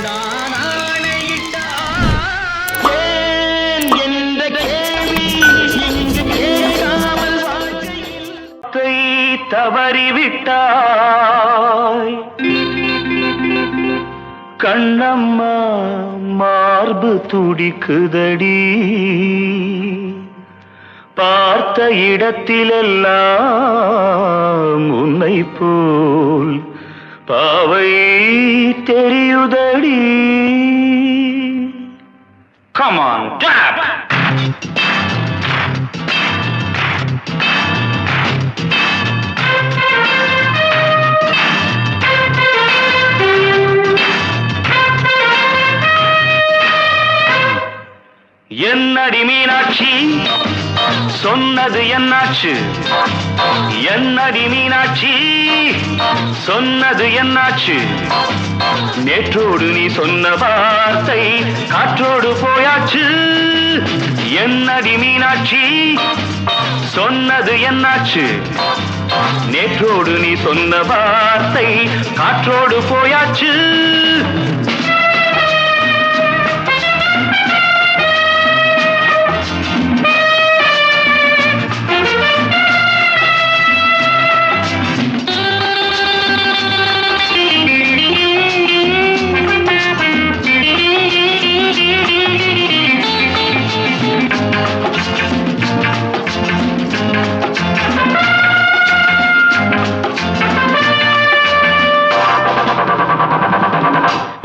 நான் ஆணையிட்டால் ஏன் என்ற கேள்வி இங்கு கேட்காமல் வாழ்க்கை தவறிவிட்டாய் கண்ணம்மா மார்பு துடிக்குதடி பார்த்த இடத்திலெல்லாம் உன்னை போல் பாவை தெரியுதடி. Come on, dab! என்னடி மீனாட்சி சொன்னது என்னாச்சு? என்னடி மீனாட்சி சொன்னது என்னாச்சு? நேற்றோடு நீ சொன்ன வார்த்தை காற்றோடு போயாச்சு. என்னடி மீனாட்சி சொன்னது என்னாச்சு? நேற்றோடு நீ சொன்ன வார்த்தை காற்றோடு போயாச்சு.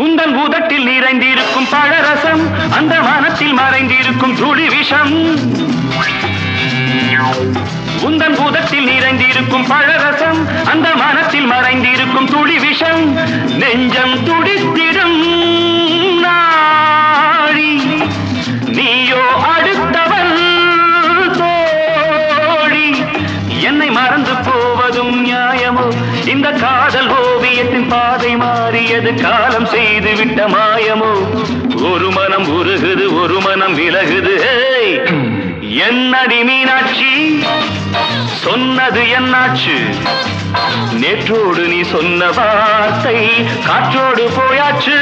உந்தன் உதட்டில் நிறைந்திருக்கும் பழரசம் அந்த மனத்தில் மறைந்திருக்கும் துளி விஷம். உந்தன் உதட்டில் நிறைந்திருக்கும் பழரசம் அந்த மனத்தில் மறைந்திருக்கும் துளி விஷம். நெஞ்சம் துடித்திடும் நாழி நீயோ அடுத்தவள் தோழி. என்னை மறந்து போவதும் நியாயமோ? இந்த காதல் ஓவியத்தின் பாதை மாறியது காலம் செய்து விட்ட மாயமோ? ஒரு மனம் உருகுது ஒரு மனம் விலகுது. என்னடி மீனாட்சி சொன்னது என்னாச்சு? நேற்றோடு நீ சொன்ன வார்த்தை காற்றோடு போயாச்சு.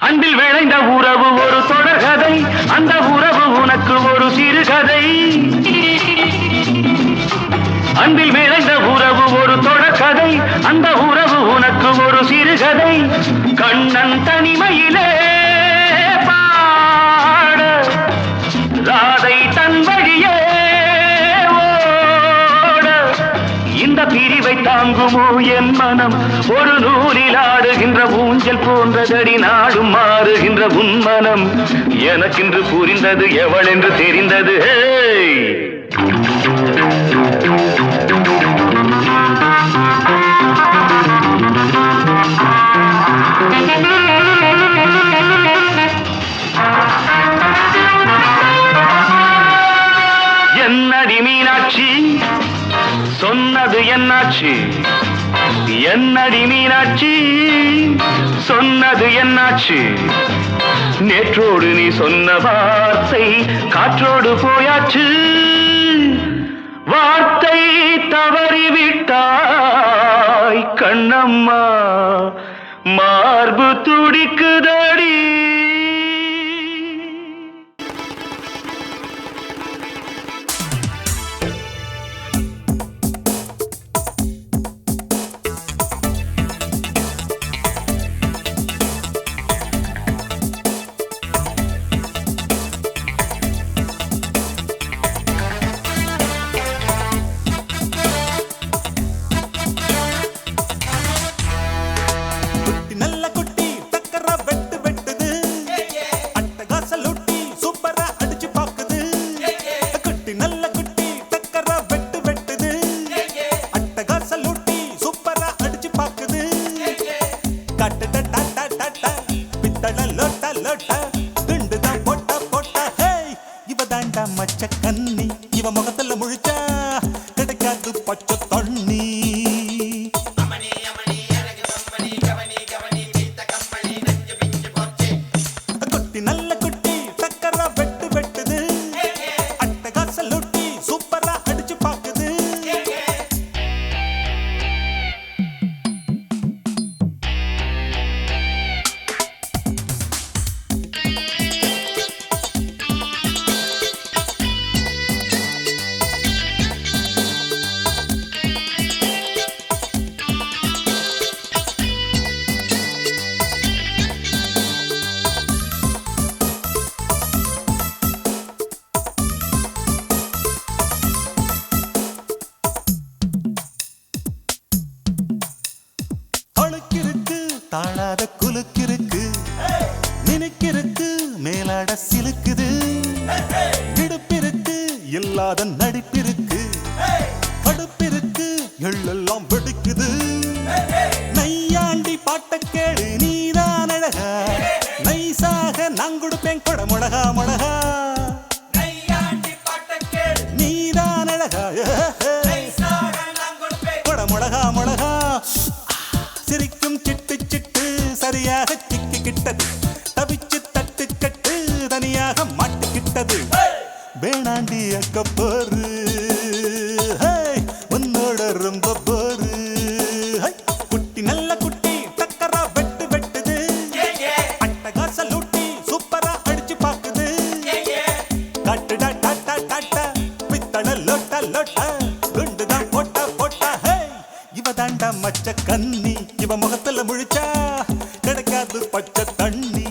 அன்பில் விளைந்த உறவு ஒரு தொடர்கதை, அந்த உறவு உனக்கு ஒரு சிறுகதை. அன்பில் விளைந்த உறவு ஒரு தொடர்கதை, அந்த உறவு உனக்கு ஒரு சிறுகதை. கண்ணன் தனிமையிலே பாட ராதை தன் வழியே ஓட. இந்த பிரிவை தாங்குமோ என் மனம்? ஒரு நூலில் ஆடுகின்ற ஊஞ்சல் போன்றதடி நாடும் மாறுகின்ற உன் மனம். எனக்கென்று புரிந்தது எவள் என்று தெரிந்தது. என்னடி மீனாட்சி சொன்னது என்னாச்சு? என்னடி மீனாட்சி சொன்னது என்னாச்சு? நேற்றோடு நீ சொன்ன வார்த்தை காற்றோடு போயாச்சு. வார்த்தை தவறிவிட்டாய் கண்ணம்மா மார்பு துடிக்குதடி. இவதாண்டா மச்ச கன்னி, இவ முகத்துல முழிச்சா கிடைக்காது பச்சை தண்ணி. குட்டி நல்ல குட்டி டக்கரா வெட்டு வெட்டுது, அட்டகாசல் லொட்டி சூப்பரா அடிச்சு பாக்குது. அழுக்கிருக்கு தாழாத குலுக்கிருக்கு, நினைக்கிருக்கு மேலாட சிலுக்குது. இடுப்பிருக்கு இல்லாத நடிப்பிருக்கு, கடுப்பிருக்கு எள்ளெல்லாம் வெடிக்குது. நையாண்டி பாட்ட கேளு நீதான் அழகா, நைசாக நான் கொடுப்பேன் கொட மொளகா மொளகா. நீதான் அழகா கொட மொளகா மொளகா. சிரிக்கும் சிட்டு சிட்டு சரியாக சிக்கிக்கிட்டது, தவிச்சு தட்டு கட்டு தனியாக மாட்டிக்கிட்டது. வேணாண்டி அக்க போரு உன்னோட ரொம்ப போரு. குட்டி நல்ல குட்டி டக்கரா வெட்டு வெட்டுது, அட்டகாசல் லூட்டி சூப்பரா அடிச்சு பாக்குது. காட்டுடா டாட்டா டாட்டா பித்தள லோட்டா லோட்டா, குண்டுதான் போட்டா போட்டா. இவதாண்டா மச்ச கன்னி, இவ முகத்துல முழிச்சா கிடைக்காது பச்சை தண்ணி.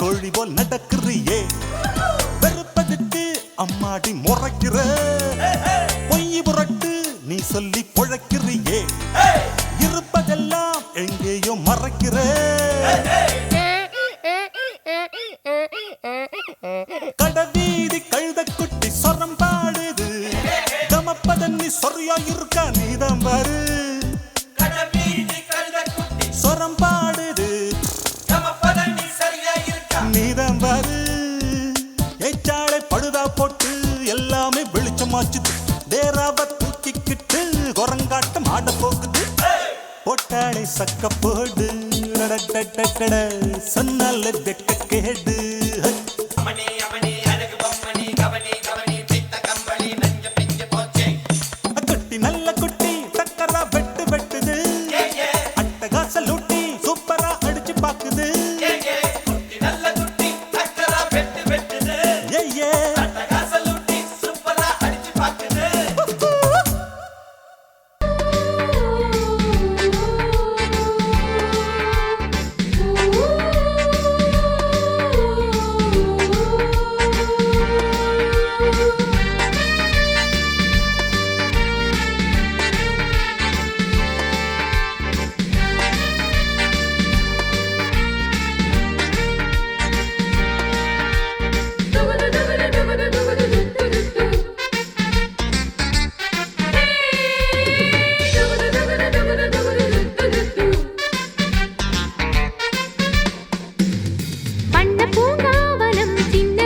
கோழி போல் நடக்கிறியே, வெறுப்பதுக்கு அம்மாடி முறைக்கிற. பொய் புரட்டு நீ சொல்லி பொழைக்கிறியே, இருப்பதெல்லாம் எங்கேயோ மறைக்கிற. கடவீதி கழுத குட்டி சொரம் பாடுது, கமப்பதன்னி சொறியா இருக்கா நீதான் பாரு. சொரம் பாடுது நீதான் பாரு. ஏச்சாளை பழுதா போட்டு எல்லாமே வெளிச்சமாச்சுது, தேராவ தூக்கிக்கிட்டு குரங்காட்டம் ஆட போகுது. போட்டாளை சக்க போடு சொன்னால வெக்க கேடு. குட்டி நல்ல குட்டி டக்கரா வெட்டு வெட்டுது, அட்டகாசல் லூட்டி சூப்பரா அடிச்சு பாக்குது. வண்ண பூங்காவனம் சின்ன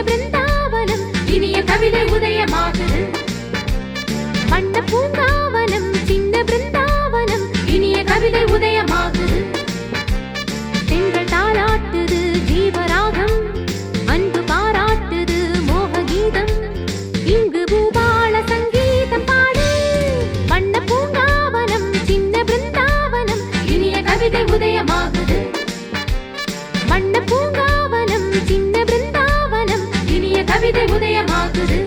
பிருந்தாவனம் இனிய கவிதை உதயமாகுது.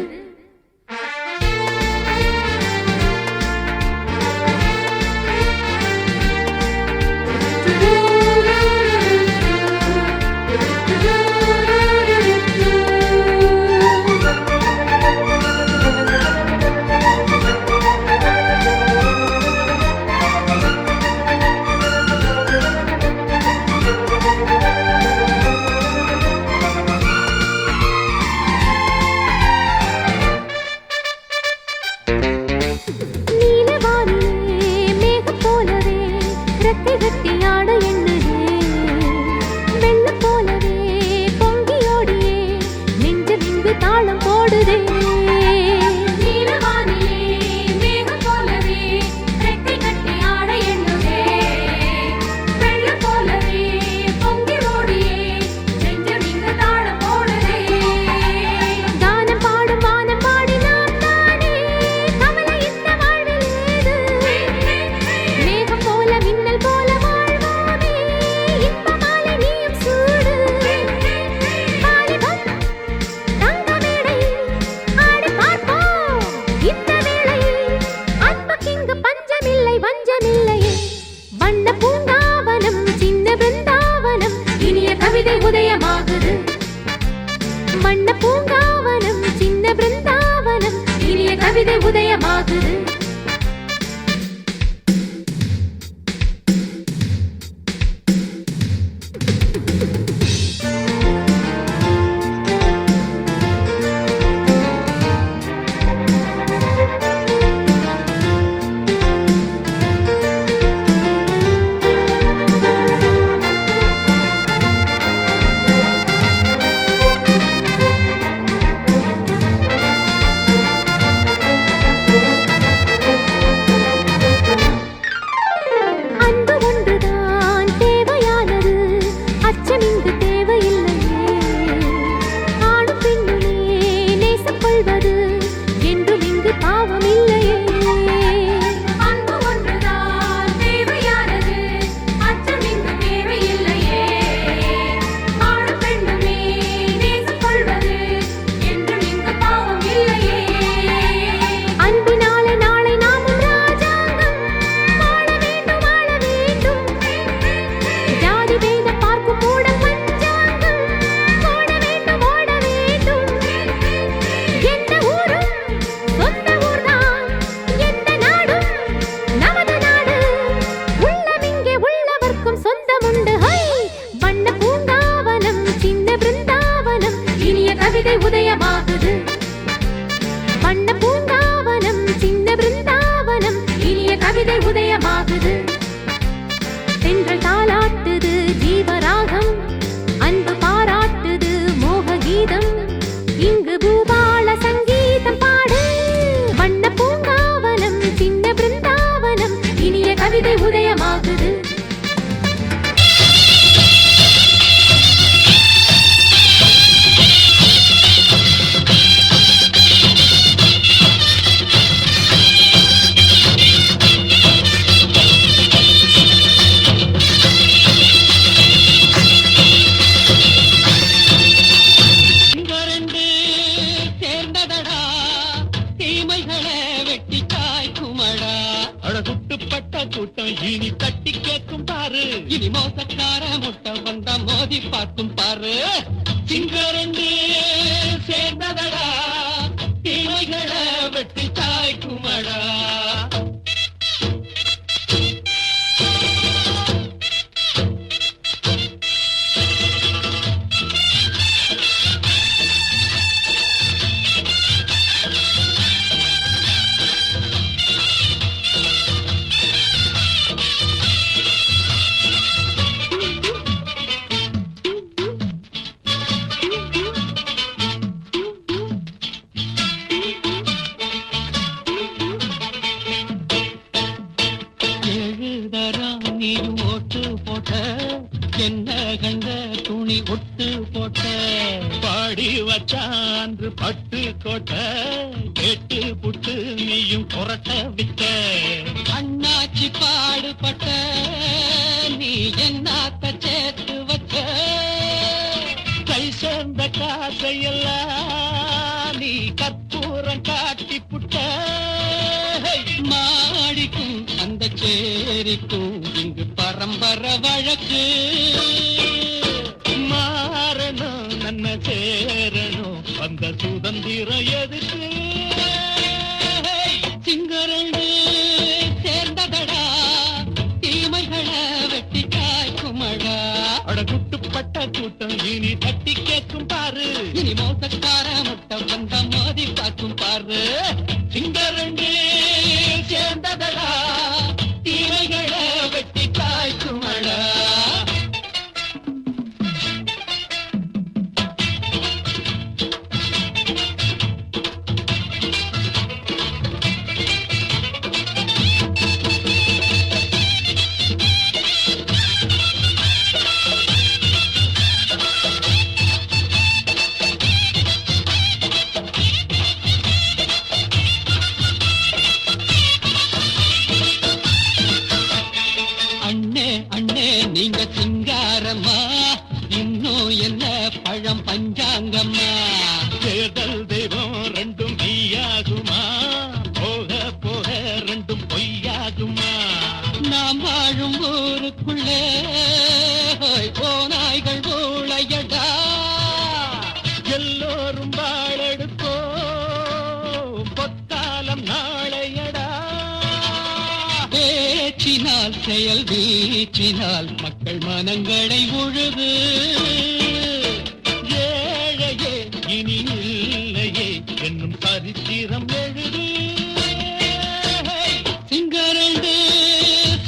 கொள்வது என்றும் இங்கு பாவம் இல்லையே. உதயமாகுது வண்ண பூங்காவனம் சின்ன பிருந்தாவனம் இனிய கவிதை உதயமாகுது. தென்றல் தாலாட்டுது ஜீவராகம் அன்பு பாராட்டுது மோக கீதம் இங்கு பூபால சங்கீதம் பாடு. வண்ண பூங்காவனம் சின்ன பிருந்தாவனம் இனிய கவிதை உதயமாகுது. கூட்டம் இனி தட்டி கேட்கும் பாரு, இனி மோசக்கார முட்டை வந்தா மோதி பார்க்கும் பாரு. சிங்கரண்டு சேர்ந்ததடா தீமைகளை வெட்டி சாய்க்குமடா. என்ன கண்ட துணி ஒட்டு போட்ட பாடி வச்சான்று பட்டு கோட்ட கேட்டு புட்டு நீயும் புரட்ட விட்ட. அண்ணாச்சி பாடுபட்ட நீ என்னாத்த சேர்த்து வச்ச. கை சேர்ந்த காசையெல்லாம் நீ கற்பூரம் காட்டி புட்ட. மாடிக்கும் அந்த சேரிக்கும் இங்கு பரம்பரை வழக்கு. மாறணும் நன்ன சேரணும் அந்த சுதந்திரம் எதுக்கு. சிங்கரண்டு சேர்ந்ததடா தீமைகளை வெட்டி காய்க்குமடா. அட குட்டுப்பட்ட கூட்டம் இனி தட்டி கேட்கும் பாரு, இனி மோசக்கார முட்டை வந்த மோதி பார்க்கும் பாரு. சிங்கரண்டு சேர்ந்ததடா தீமைகளை வெட்டி காய்க்குமடா. நீங்க சிங்காரம்மா இன்னும் என்ன பழம் பஞ்சாங்கம்மா. தேர்தல் தெய்வம் ரெண்டும் நீயாகுமா, போக போக ரெண்டும் பொய்யாகுமா. நாம் வாழும் ஊருக்குள்ளே போனாய்கள் ஊழையடா. எல்லோரும் வாழெடுப்போ பொத்தாலம் நாளையடா. பேச்சினால் செயல் வீச்சினால் மக்கள் மனங்களை உழுது. ஏழையே இனி இல்லையே என்னும் சரித்திரம் எழுது. சிங்கரண்டு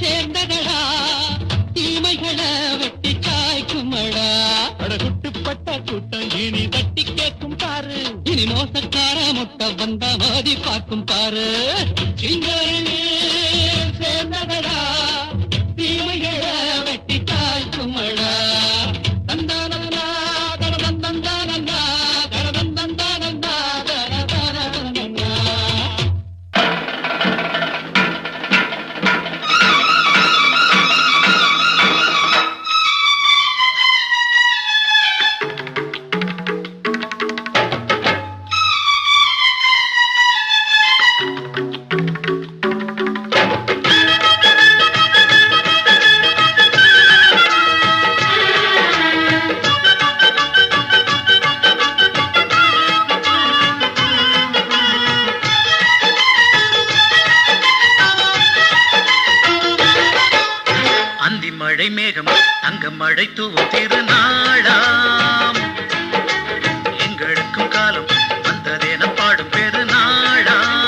சேர்ந்ததடா தீமைகளை வெட்டி காய்க்குமடா. அடகுட்டுப்பட்ட கூட்டம் இனி தட்டி கேட்கும் பாரு, இனி மோசக்கார முட்டை வந்தா மோதி பார்க்கும் பாரு. சிங்கரண்டு சேர்ந்ததடா தீமைகளை வெட்டி காய்க்குமடா. தந்தானா தரதந்தந்தானா தரதந்தந்தானா தரதர மழை மேகம் தங்க மழை தூவும் திருநாளாம் எங்களுக்கும் காலம் வந்ததென பாடும் பெருநாளாம்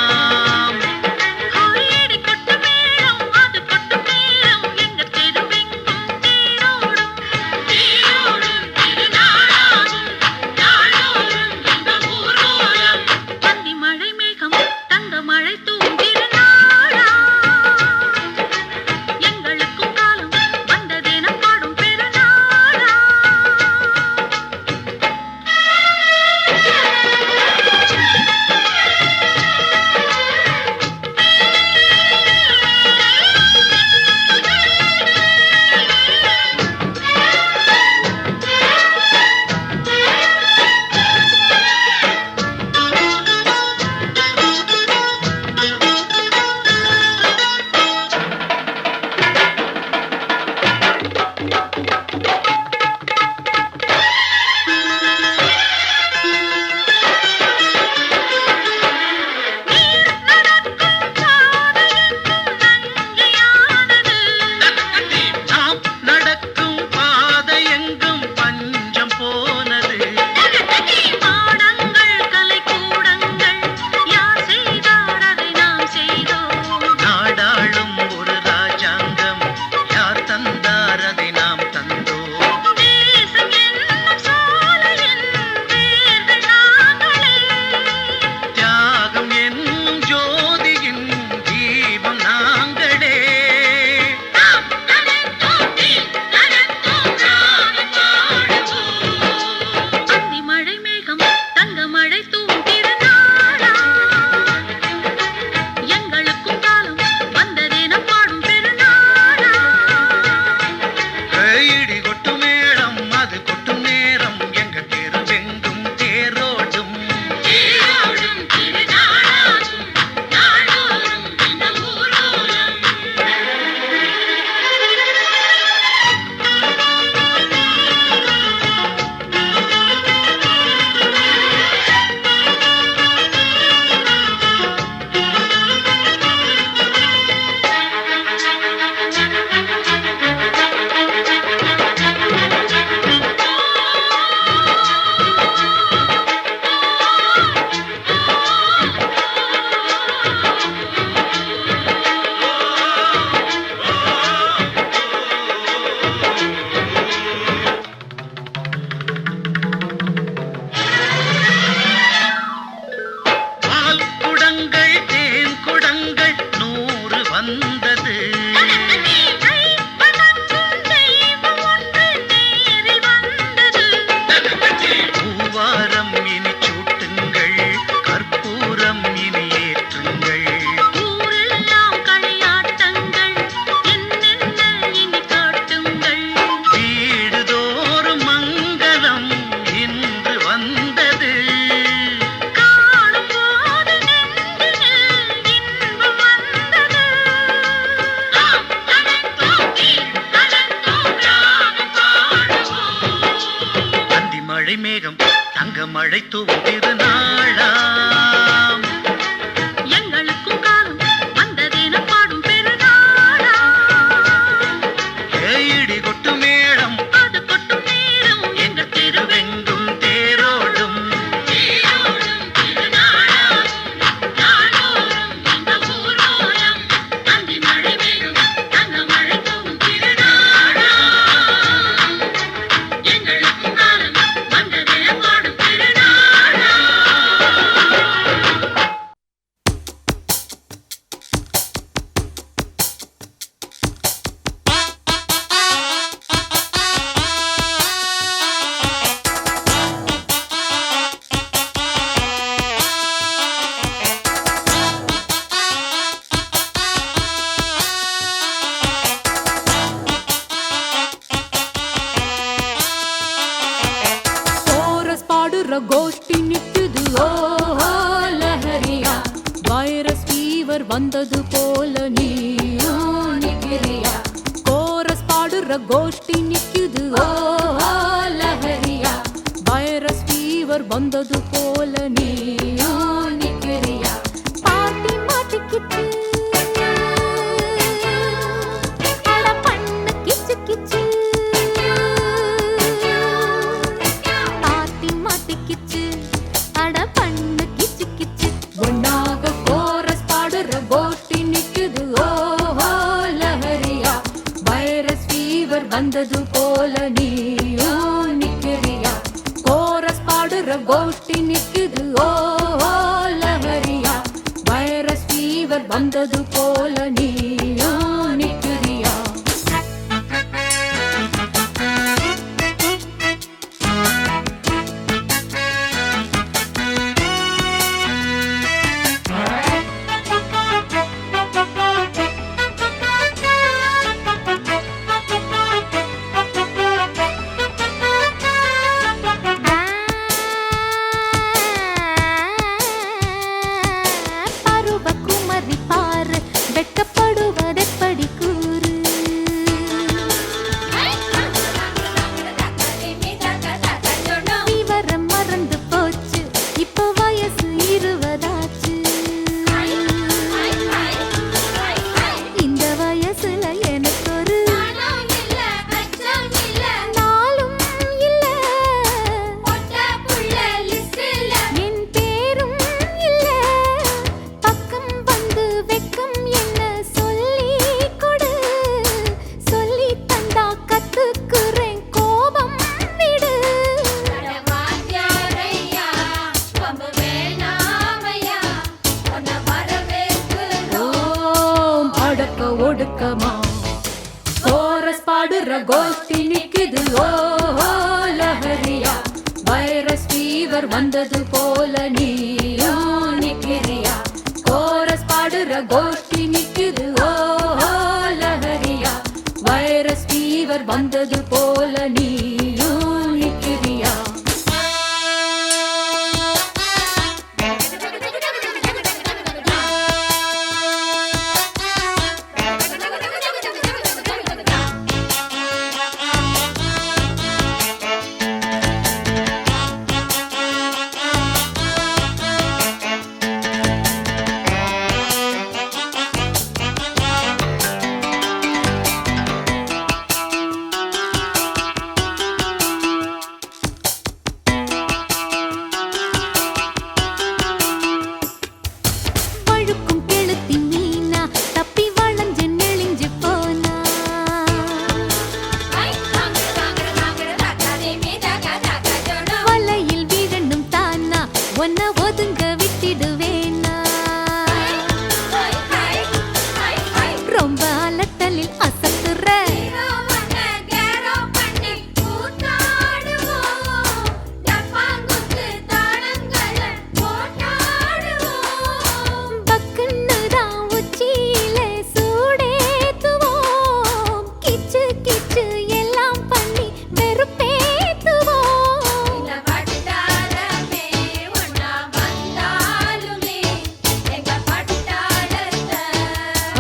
மேகம் தங்க மழை தூவும் திருநாளாம் எங்களுக்கும் காலம் வந்ததென பாடும் பெருநாளாம் இடி கொட்டு மேளம் அது கொட்டும் நேரம் எங்கள் தெருவெங்கும் தேரோடும் கோஷ்டி நிக்குது ஓஹோ லஹரியா வைரஸ் ஃபீவர் வந்தது போல நீயோ நிக்கிறியா கோரஸ் பாடுற கோஷ்டி நிக்குது ஓஹோ லஹரியா வைரஸ் ஃபீவர் வந்தது போல நீயோ நிக்கிறியா பாட்டி மாட்டிக்கிட்டு அட பண்ணு கிச்சு கிச்சு ஃபீவர் வந்தது போல நீயும் நிக்கிறியா? பருவகுமரி பாரு வெட்டப்படுவதெப்படி கூறு. விவரம் மறந்து போச்சு இப்ப வயசு 20 ஆச்சு. இந்த வயசுல எனக்கு ஒரு நாளும் இல்ல, என் பேரும் இல்ல. பக்கம் வந்து வெக்கம் என்ன சொல்லி கொடு, சொல்லி தந்தா கத்துக்குறேன் கோபம் விடு. ஓம் அடக்க ஒடுக்கமா கோரஸ் பாடுற கோஷ்டி நிக்குது ஓஹோ லஹரியா. வைரஸ் ஃபீவர் வந்தது போல நீயும் நிக்கிறியா? கோரஸ் பாடுற கோஷ்டி நிக்குது ஓஹோ லஹரியா. வைரஸ் ஃபீவர் வந்தது போல நீயும் நிக்கிறியா? வழுக்கும் கெளுத்தி மீனா தப்பி வளைஞ்சு நெளிஞ்சு போனா. வலையில் விழணும் தானா ஒன்ன ஒதுங்க விட்டிடுவேனா. ரொம்ப அலட்டலில் அசத்துற பக்குன்னுதான் உச்சியிலே சூடேத்துவோம். கிச்சு கிச்சு எல்லாம் பண்ணி வெறுப்பேத்துவோம்.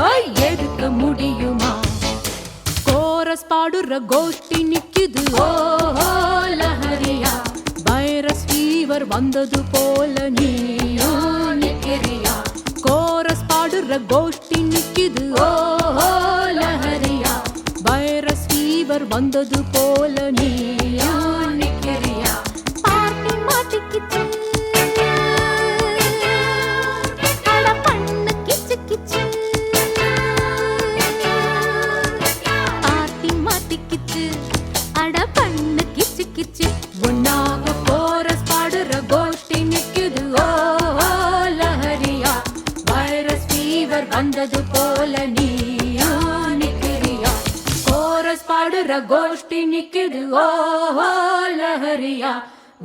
ஓய் எடுக்க முடியுமா? கோரஸ் பாடுற கோஷ்டி நிக்குது ஓஹோ லஹரியா. வைரஸ் ஃபீவர் வந்தது போல நீயும் நிக்கிறியா? கோரஸ் பாடுற கோஷ்டி நிக்குது ஓஹோ லஹரியா. வைரஸ் ஃபீவர் வந்தது போல நீயும் நிக்கிறியா? பார்ட்டி மாட்டிக்கிச்சு அட பண்ணு கிச்சு கிச்சு. பார்ட்டி மாட்டிக்கிச்சு அட பண்ணு கிச்சு கிச்சு. ஒன்னாக கோரஸ் பாடுற கோஷ்டி நிக்குது ஓஹோ லஹரியா. வைரஸ் ஃபீவர் வந்தது போல நீயும் நிக்கிறியா? கோரஸ் பாடுற கோஷ்டி நிக்குது ஓஹோ லஹரியா.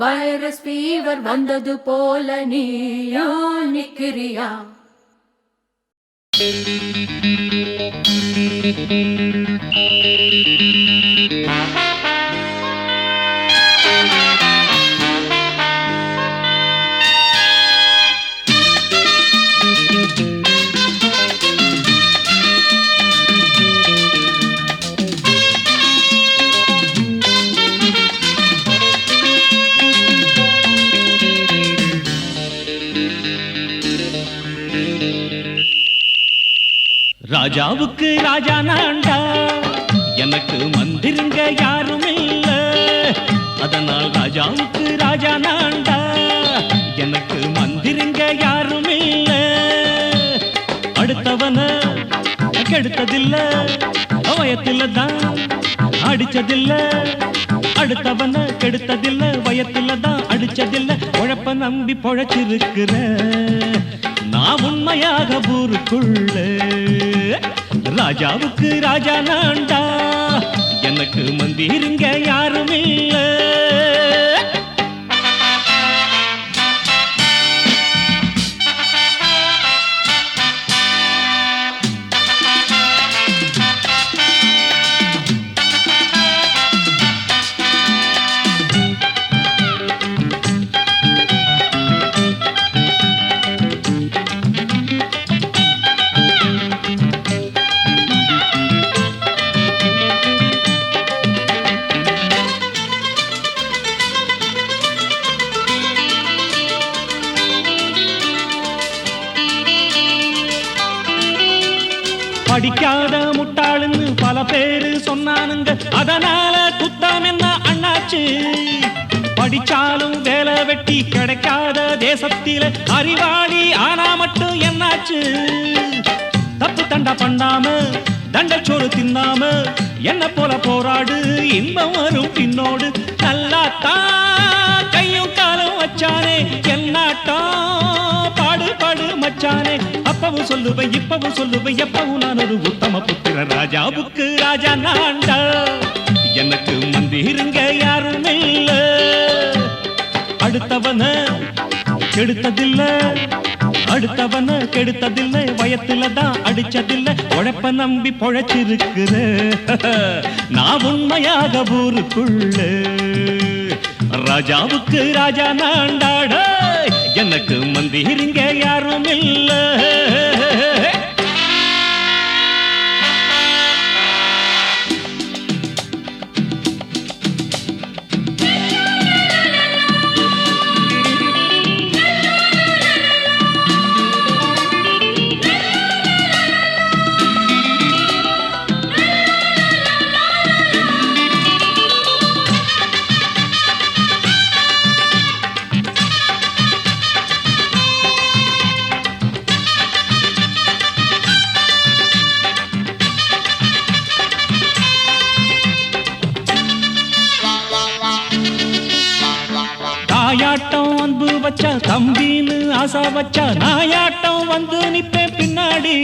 வைரஸ் ஃபீவர் வந்தது போல நீயும் நிக்கிறியா? ராஜாவுக்கு ராஜா நான்டா, எனக்கு மந்திருங்க யாரும் இல்ல. அதனால் ராஜாவுக்கு ராஜா நான்டா, எனக்கு மந்திருங்க யாரும் இல்ல. அடுத்தவன கெடுத்ததில்ல, வயத்தில தான் அடிச்சதில்ல. அடுத்தவன கெடுத்ததில்ல, வயத்தில தான் அடிச்சதில்ல. உழப்ப நம்பி பொழைச்சிருக்கிற நான் உண்மை உண்மையாக ஊருக்குள்ள ராஜாவுக்கு ராஜா நான்டா எனக்கு மந்திருங்க யாரும் இல்ல படிக்காத முட்டாளுன்னு பல பேரு சொன்னானுங்க அதனால குத்தம் என்ன அண்ணாச்சு படிச்சாலும் வேலை வெட்டி கிடைக்காத தேசத்தில அறிவாளி ஆனா மட்டும் என்னாச்சு தப்பு தண்டா பண்ணாம தண்டச்சோறு தின்னாம என்ன போல போராடு இன்பம் வரும் பின்னோடு நல்லாத்தான் கையும் காலம் வச்சானே என்னாட்டா பாடு பாடு மச்சானே அப்பவும் சொல்லுவேன் இப்பவும் சொல்லுவேன் எப்பவும் நான் ஒரு உத்தம புத்திர ராஜாவுக்கு ராஜா நான்டா எனக்கு மந்திருங்க யாரும் இல்ல அடுத்தவன கெடுத்ததில்ல அடுத்தவன கெடுத்ததில்லை வயத்துல தான் அடிச்சதில்லை உழைப்ப நம்பி பொழைச்சிருக்கிற நான் உண்மையாக ஊருக்குள்ள ராஜாவுக்கு ராஜா நான்டாட எனக்கு மந்திருங்க யாரும் இல்ல தாயாட்டம் அன்பு வச்சா தம்பின்னு ஆசா வச்சா நாயாட்டம் வந்து நிப்பேன் பின்னாடி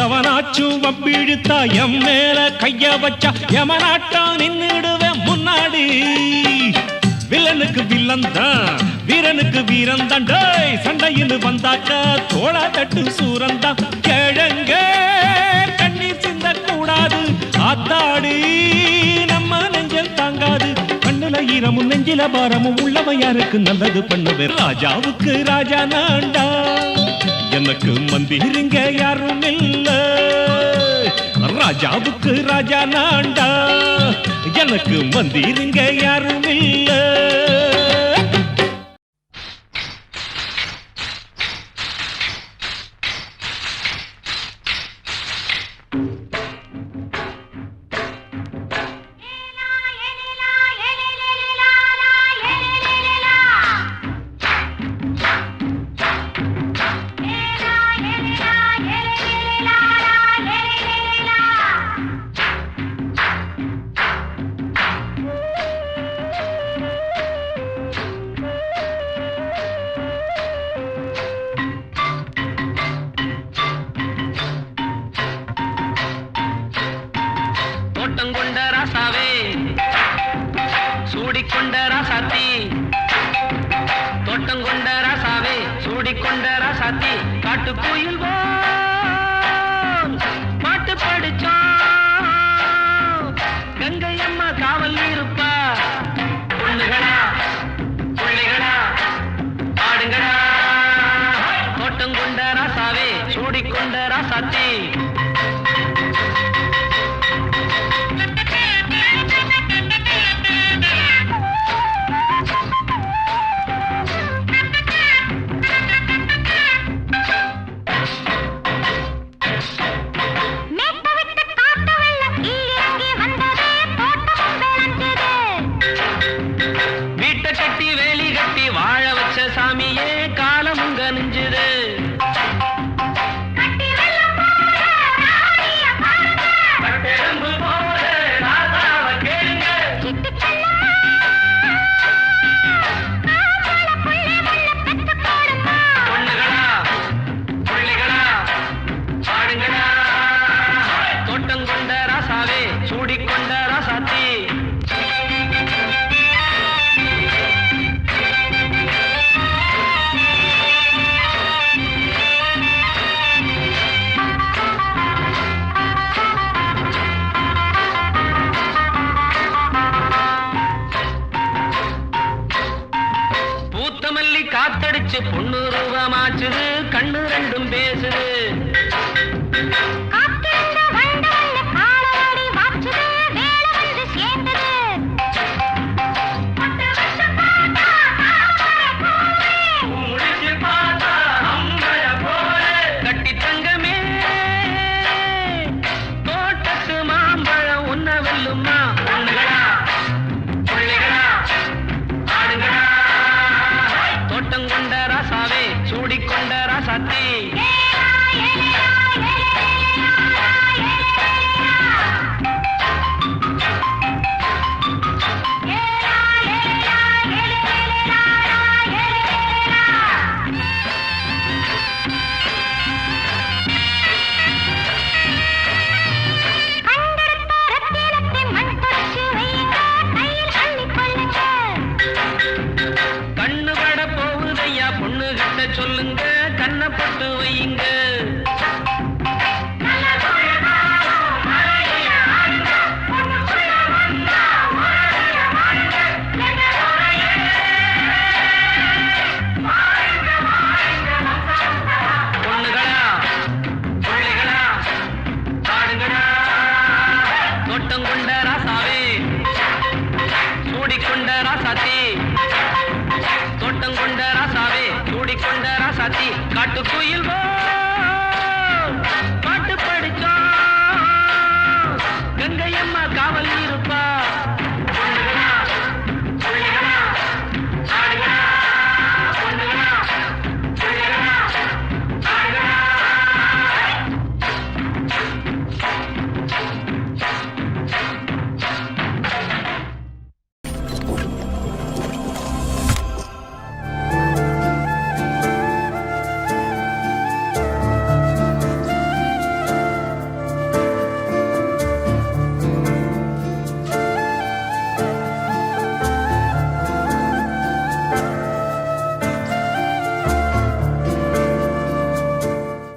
எவனாச்சும் வம்பிழுத்தா எம் மேல கைய வச்சா எவனாட்டம் நின்னுடுவேன் முன்னாடி வில்லனுக்கு வில்லன் தான் வீரனுக்கு வீரன் தான் சண்டையில் வந்தாக்கா தோளா தட்டு சூரன் தான் கிழங்க கண்ணீர் சிந்த கூடாது ஆத்தாடி நம்ம நெஞ்சல் தாங்காது ஈரமும் நெஞ்சில பாரமும் உள்ளவன் யாருக்கு நல்லது பண்ணுவே ராஜாவுக்கு ராஜா நான்டா எனக்கு மந்திருங்க யாரும் இல்ல ராஜாவுக்கு ராஜா நான்டா எனக்கு மந்திருங்க யாரும் இல்ல சூடிக்கொண்ட ராசாத்தி தோட்டம் கொண்ட ராசாவே சூடிக்கொண்ட ராசாத்தி காட்டு கோயில் பாட்டு படிச்சோம் கங்கை அம்மா காவல் இருப்பா பொண்ணுகளா பிள்ளைகளா ஆடுங்களா தோட்டம் கொண்ட ராசாவே சூடிக்கொண்ட ராசாத்தி சாமியே காலம் உங்க நெஞ்சுது ராசாத்தி சொல்லுங்க கண்ணப்பட்டு வையுங்க பொண்ணுகளா பிள்ளைகளா பாடுங்களா தோட்டம் கொண்ட ராசாவே சூடிக்கொண்ட ராசாத்தி தோட்டம் கொண்ட ராசாவே சூடிக்கொண்ட ராசாத்தி காட்டுக்குயில்